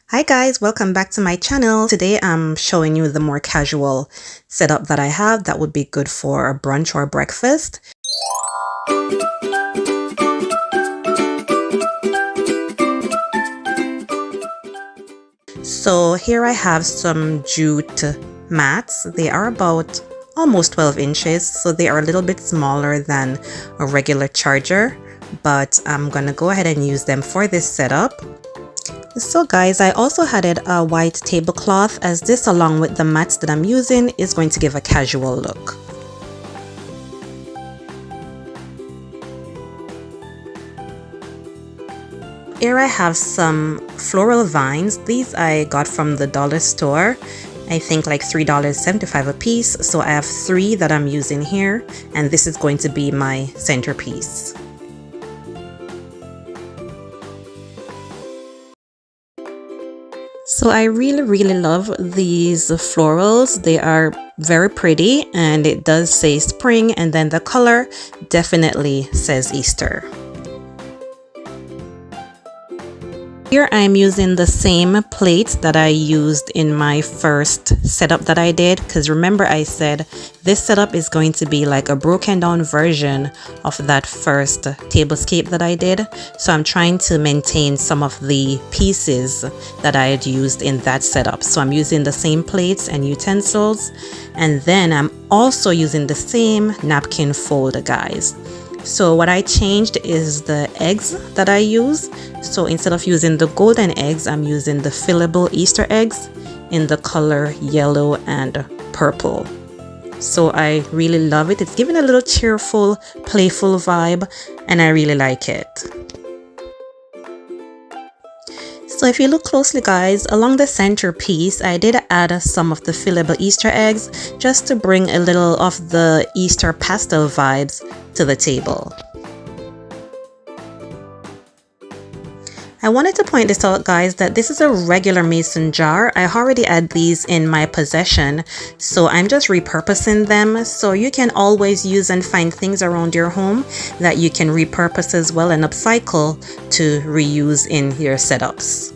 Hi guys, welcome back to my channel. Today I'm showing you the more casual setup that I have that would be good for a brunch or breakfast. So here I have some jute mats. They are about almost 12 inches, so they are a little bit smaller than a regular charger, but I'm gonna go ahead and use them for this setup. So guys, I also added a white tablecloth, as this along with the mats that I'm using is going to give a casual look. Here I have some floral vines. These I got from the dollar store. I think like $3.75 a piece. So I have 3 that I'm using here, and this is going to be my centerpiece. So I really love these florals. They are very pretty and it does say spring, and then the color definitely says Easter. Here I'm using the same plates that I used in my first setup that I did, because remember I said this setup is going to be like a broken down version of that first tablescape that I did. So I'm trying to maintain some of the pieces that I had used in that setup. So I'm using the same plates and utensils, and then I'm also using the same napkin folder, guys. So what I changed is the eggs that I use. So instead of using the golden eggs, I'm using the fillable Easter eggs in the color yellow and purple. So I really love it. It's giving a little cheerful, playful vibe, and I really like it. So if you look closely, guys, along the centerpiece, I did add some of the fillable Easter eggs just to bring a little of the Easter pastel vibes to the table. I wanted to point this out, guys, that this is a regular mason jar. I already had these in my possession, so I'm just repurposing them. So you can always use and find things around your home that you can repurpose as well and upcycle to reuse in your setups.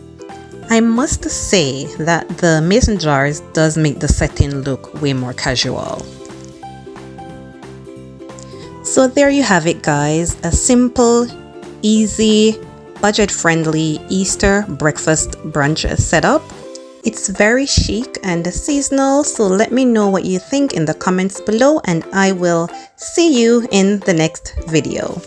I must say that the mason jars does make the setting look way more casual. So there you have it, guys, a simple, easy, budget-friendly Easter breakfast brunch setup. It's very chic and seasonal, so let me know what you think in the comments below, and I will see you in the next video.